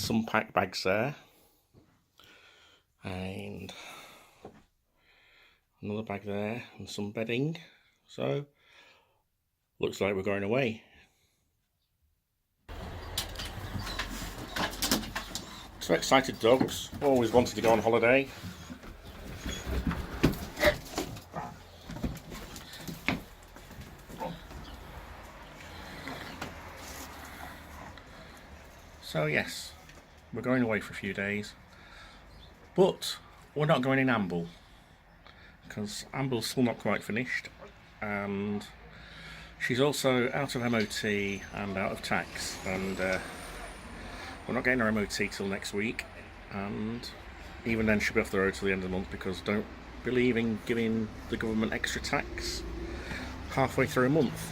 some pack bags there, and another bag there, and some bedding. So looks like we're going away. So excited dogs, always wanted to go on holiday. So yes, we're going away for a few days, but we're not going in Amble, because Amble's still not quite finished, and she's also out of MOT and out of tax, and we're not getting her MOT till next week, and even then she'll be off the road till the end of the month, because don't believe in giving the government extra tax halfway through a month.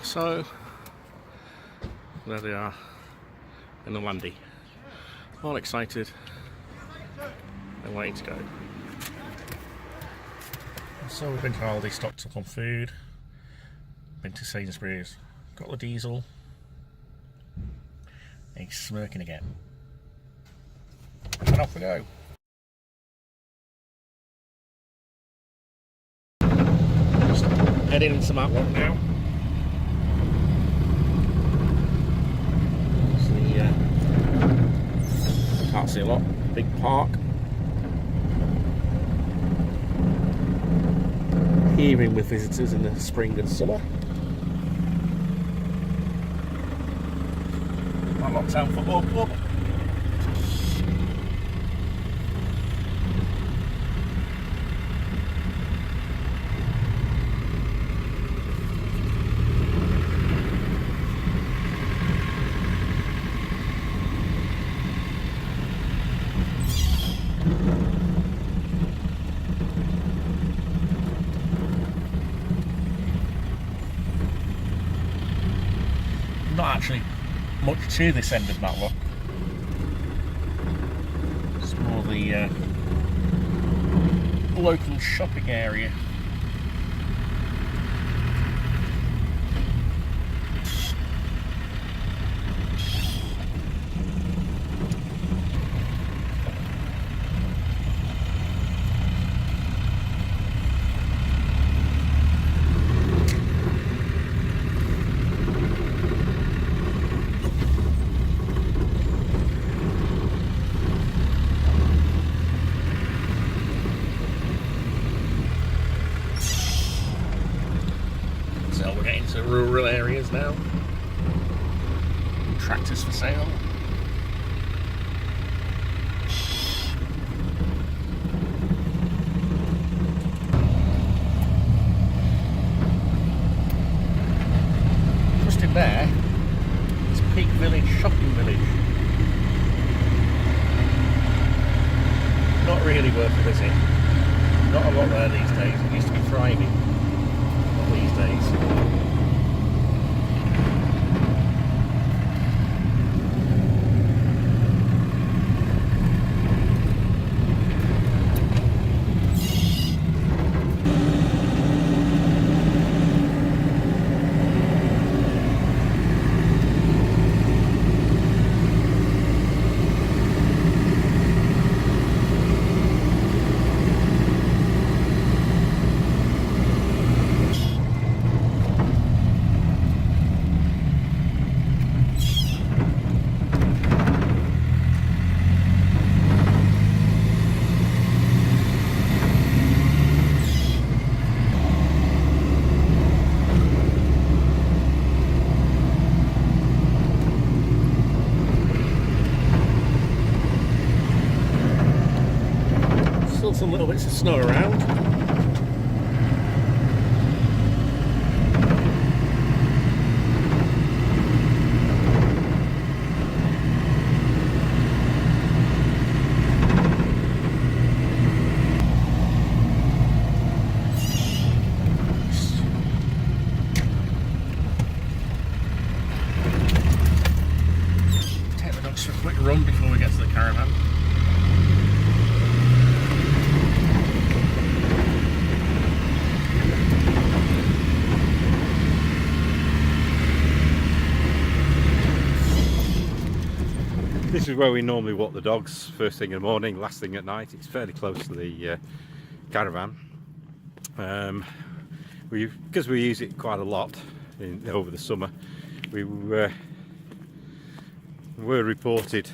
So there they are in the landy, all excited and waiting to go. So we've been to Aldi, stocked up on food, been to Sainsbury's, got the diesel, and he's smirking again. And off we go. Just heading into Matlock now. Can't see a lot. Big park. Heaving with visitors in the spring and summer. Matlock Town Football Club. Not actually much to this end of Matlock. It's more the local shopping area. So we're getting to rural areas now. Tractors for sale. Just in there is Peak Village Shopping Village. Not really worth a visit. Not a lot there these days. It used to be thriving. These days. Still some little bits of snow around. Take the dogs for a quick run before we get to the caravan. This is where we normally walk the dogs, first thing in the morning, last thing at night. It's fairly close to the caravan. Because we use it quite a lot over the summer, we were reported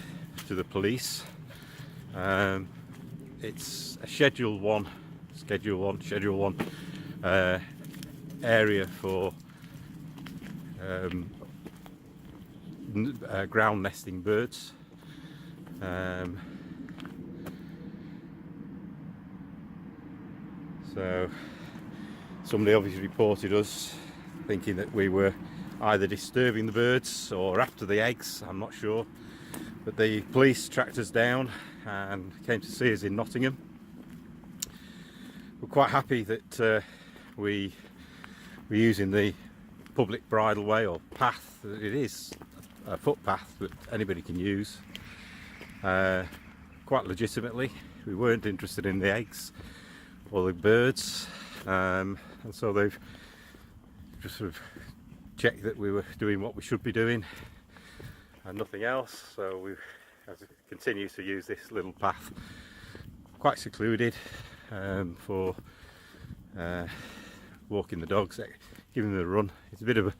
to the police. It's a Schedule 1 area for ground nesting birds. So somebody obviously reported us, thinking that we were either disturbing the birds or after the eggs, I'm not sure. But the police tracked us down and came to see us in Nottingham. We're quite happy that we're using the public bridleway or path. It is a footpath that anybody can use, quite legitimately. We weren't interested in the eggs or the birds, and so they've just sort of checked that we were doing what we should be doing and nothing else. So we continue to use this little path, quite secluded, for walking the dogs, giving them a run. It's a bit of a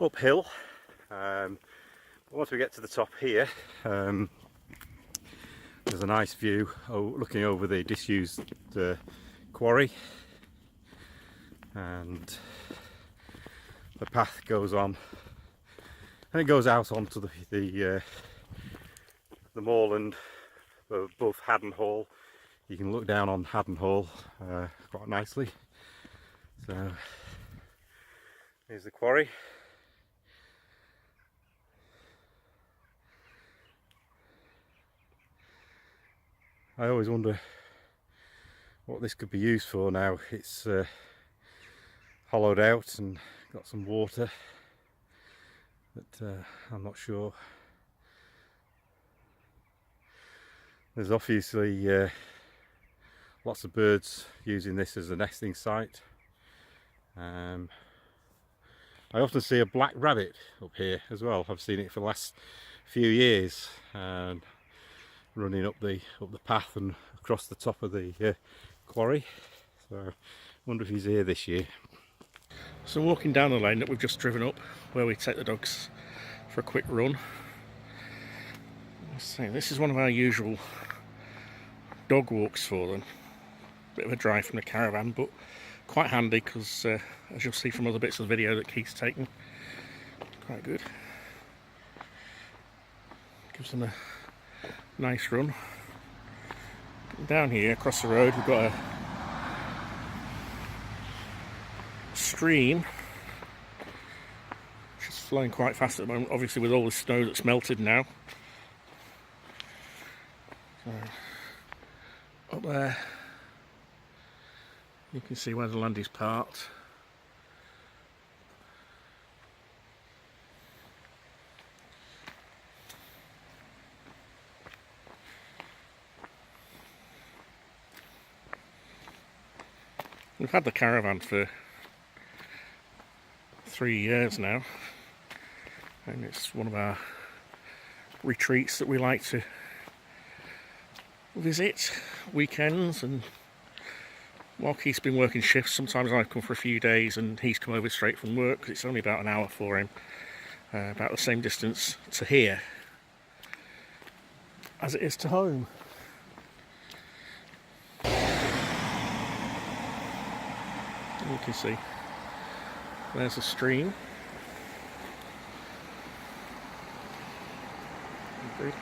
uphill. Once we get to the top here, there's a nice view looking over the disused quarry, and the path goes on, and it goes out onto the moorland above Haddon Hall. You can look down on Haddon Hall quite nicely. So here's the quarry. I always wonder what this could be used for now. It's hollowed out and got some water, but I'm not sure. There's obviously lots of birds using this as a nesting site. I often see a black rabbit up here as well. I've seen it for the last few years, and running up the path and across the top of the quarry. So I wonder if he's here this year. So walking down the lane that we've just driven up, where we take the dogs for a quick run. So this is one of our usual dog walks for them. Bit of a drive from the caravan, but quite handy because as you'll see from other bits of the video that Keith's taken, quite good. Gives them a nice run. Down here across the road we've got a stream which is flowing quite fast at the moment, obviously with all the snow that's melted now. So up there you can see where the land is parked. We've had the caravan for 3 years now, and it's one of our retreats that we like to visit weekends. And while Keith's been working shifts, sometimes I've come for a few days and he's come over straight from work, because it's only about an hour for him, about the same distance to here as it is to home. You can see there's a stream, a bridge.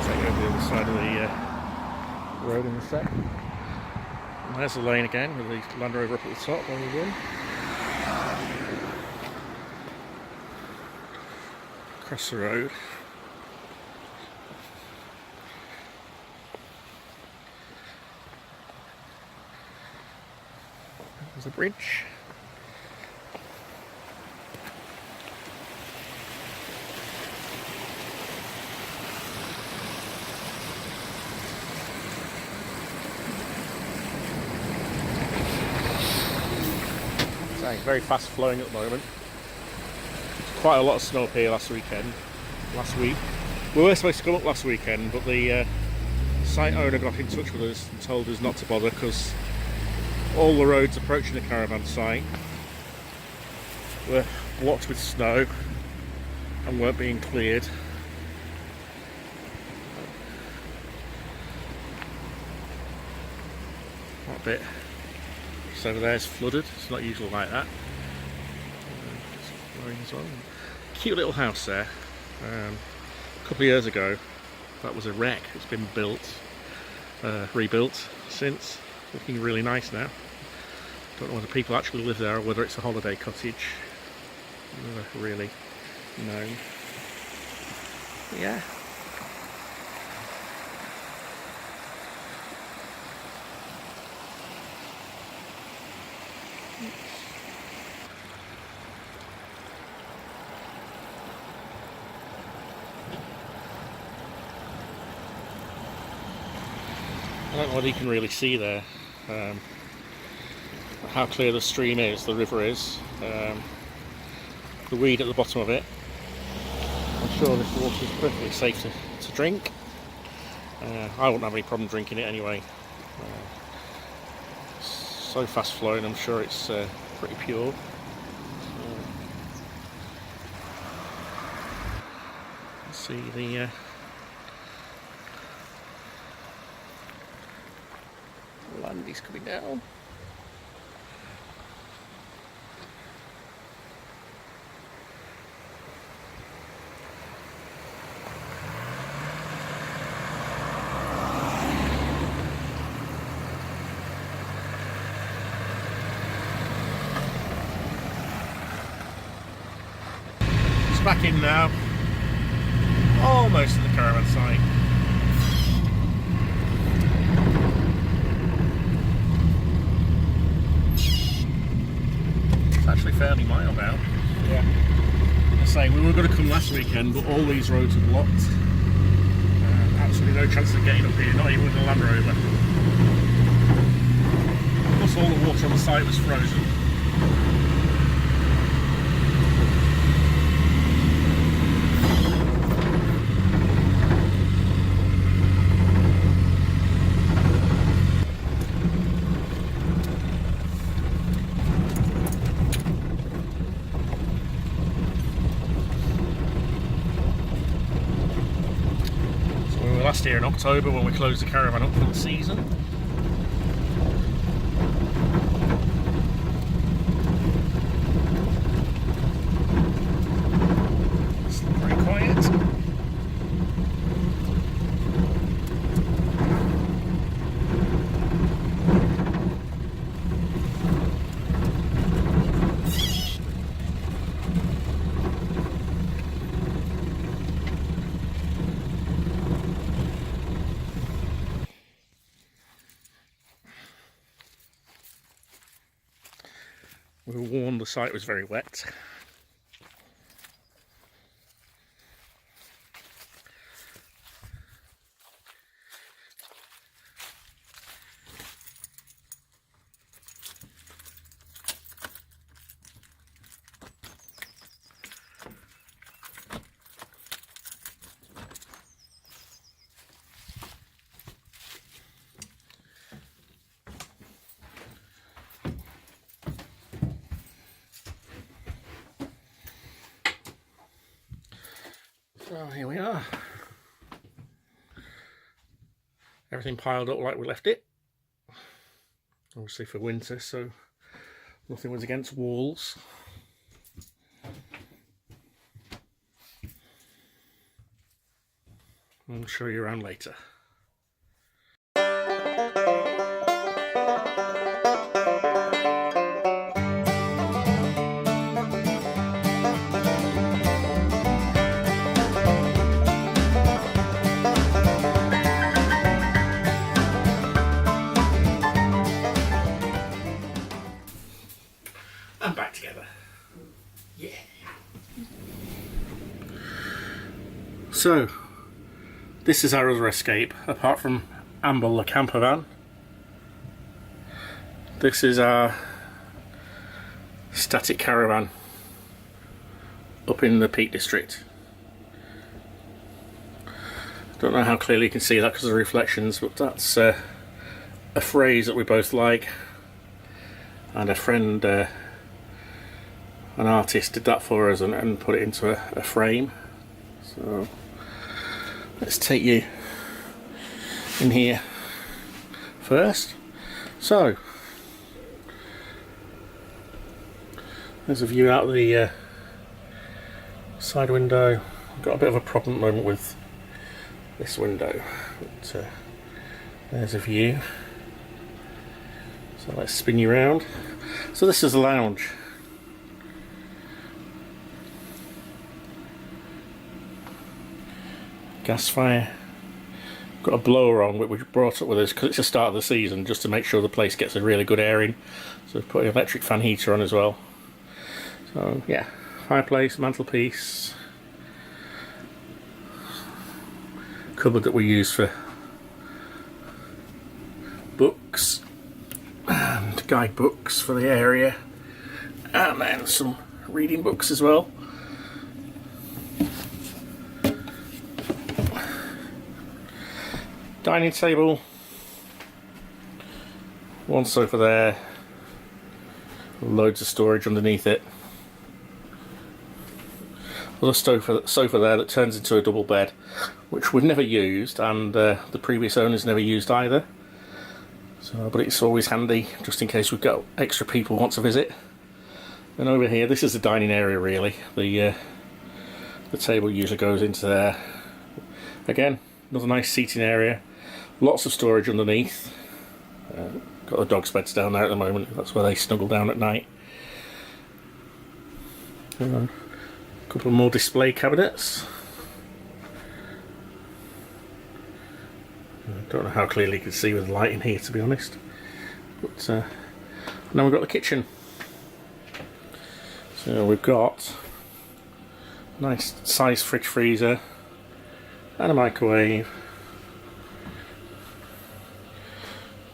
Take over the other side of the road in a sec. And there's the lane again with the Land Rover up at the top when we win. Across the road. There's a bridge. Okay, very fast flowing at the moment. Quite a lot of snow up here last week. We were supposed to come up last weekend, but the site owner got in touch with us and told us not to bother because all the roads approaching the caravan site were blocked with snow and weren't being cleared. That bit just over there is flooded. It's not usually like that. It's flowing as well. Cute little house there. A couple of years ago that was a wreck. It's been rebuilt since. Looking really nice now. Don't know whether people actually live there or whether it's a holiday cottage. Never really known. Yeah. I don't know whether you can really see there how clear the stream is, the river is, the weed at the bottom of it. I'm sure this water is perfectly safe to drink. I wouldn't have any problem drinking it anyway. So fast flowing, I'm sure it's pretty pure. Let's see the land is coming down. It's back in now. Almost at the caravan site. Actually fairly mild out. Yeah. I say we were going to come last weekend, but all these roads are blocked. Absolutely no chance of getting up here, not even with a Land Rover. Plus all the water on the site was frozen. Last year in October when we closed the caravan up for the season. It's very quiet. We were warned the site was very wet. So here we are. Everything piled up like we left it. Obviously for winter, so nothing was against walls. I'll show you around later. And back together. Yeah. So, this is our other escape, apart from Amble the camper van. This is our static caravan up in the Peak District. Don't know how clearly you can see that because of the reflections, but that's a phrase that we both like, and a friend, an artist, did that for us and put it into a frame. So let's take you in here first. So there's a view out the side window. I've got a bit of a problem at the moment with this window, but there's a view. So let's spin you around. So this is the lounge. Gas fire. Got a blower on, which we brought up with us because it's the start of the season, just to make sure the place gets a really good airing. So we've put an electric fan heater on as well. So yeah, fireplace, mantelpiece, cupboard that we use for books and guidebooks for the area, and then some reading books as well. Dining table, one sofa there, loads of storage underneath it. Another sofa there that turns into a double bed, which we've never used, and the previous owners never used either. So, but it's always handy just in case we've got extra people who want to visit. And over here, this is the dining area really. The table usually goes into there. Again, another nice seating area. Lots of storage underneath. Got the dogs' beds down there at the moment. That's where they snuggle down at night. A couple more display cabinets. I don't know how clearly you can see with the light in here, to be honest. But now we've got the kitchen. So we've got a nice size fridge freezer and a microwave.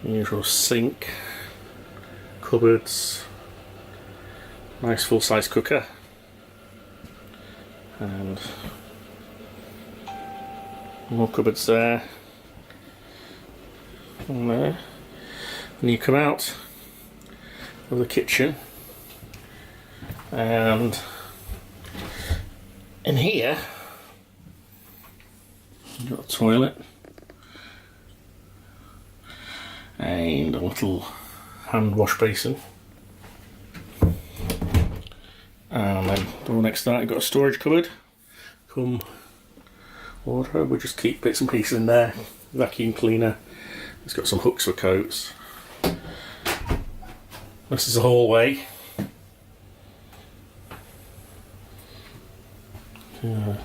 Usual sink, cupboards, nice full-size cooker, and more cupboards there and there. And you come out of the kitchen, and in here you've got a toilet and a little hand wash basin, and then the one next to that you've got a storage cupboard, come wardrobe. We just keep bits and pieces in there. Vacuum cleaner. It's got some hooks for coats. This is the hallway. And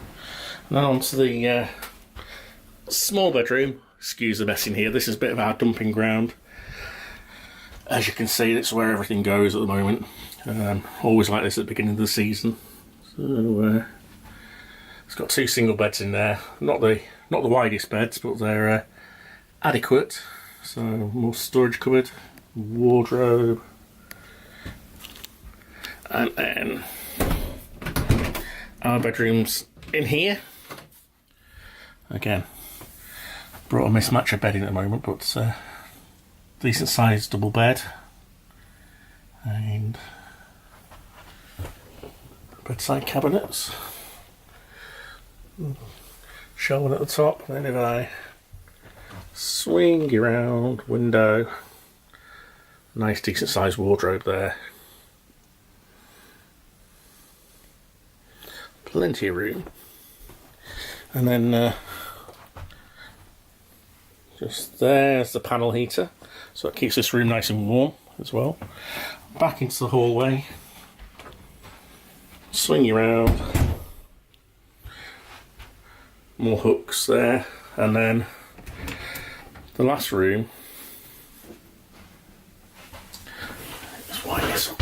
then onto the small bedroom. Excuse the mess in here. This is a bit of our dumping ground. As you can see, that's where everything goes at the moment. Always like this at the beginning of the season. So it's got two single beds in there. Not the widest beds, but they're adequate. So more storage cupboard, wardrobe, and then our bedrooms in here. Again, brought a mismatch of bedding at the moment, but decent sized double bed and bedside cabinets, shelving at the top. Then if I swing around, window, nice decent sized wardrobe there, plenty of room. And then just there's the panel heater, so it keeps this room nice and warm as well. Back into the hallway, swing around, more hooks there, and then the last room. Let's wind this up.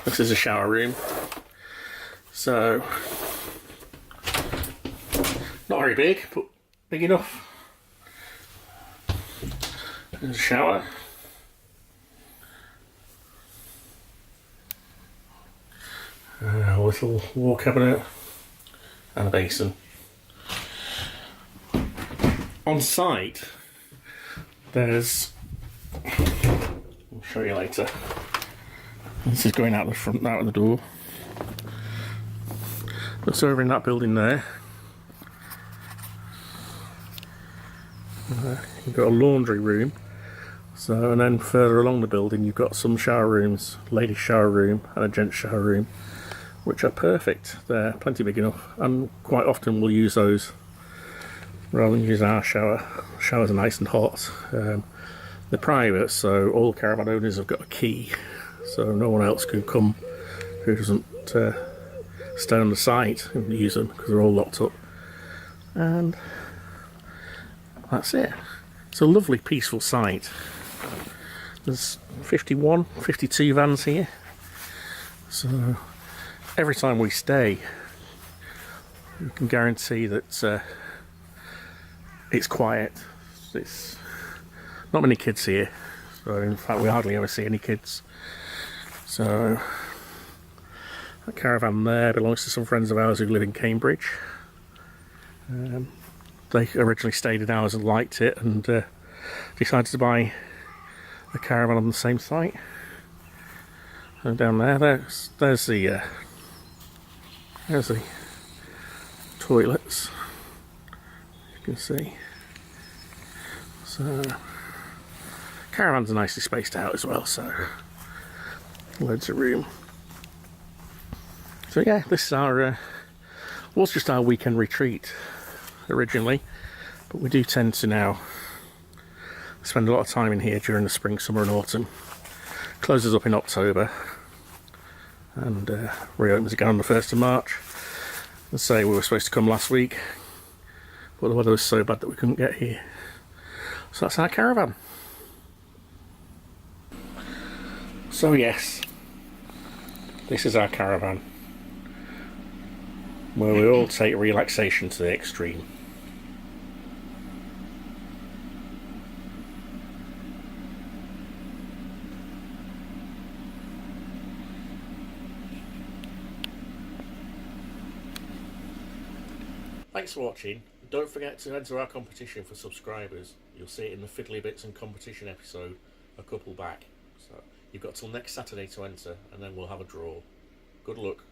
This is a shower room, so not very big, but big enough. There's a shower. A little wall cabinet and a basin. On site, there's, I'll show you later. This is going out the front, out of the door. That's over in that building there. You've got a laundry room. So, and then further along the building, you've got some shower rooms, ladies' shower room and a gents' shower room, which are perfect. They're plenty big enough, and quite often we'll use those rather than use our shower. Showers are nice and hot. They're private, so all caravan owners have got a key, so no one else can come who doesn't stay on the site and use them, because they're all locked up. And that's it. It's a lovely, peaceful site. There's 52 vans here, so every time we stay, you can guarantee that it's quiet. It's not many kids here, so in fact we hardly ever see any kids. So that caravan there belongs to some friends of ours who live in Cambridge. They originally stayed in ours and liked it, and decided to buy a caravan on the same site. And down there's the toilets, you can see. So caravans are nicely spaced out as well, so loads of room. So yeah, this is our was just our weekend retreat originally, but we do tend to now spend a lot of time in here during the spring, summer and autumn. Closes up in October and reopens again on the 1st of March. Let's say we were supposed to come last week, but the weather was so bad that we couldn't get here. So that's our caravan. So yes, this is our caravan, where we all take relaxation to the extreme. Thanks for watching. Don't forget to enter our competition for subscribers. You'll see it in the Fiddly Bits and competition episode a couple back. So you've got till next Saturday to enter, and then we'll have a draw. Good luck.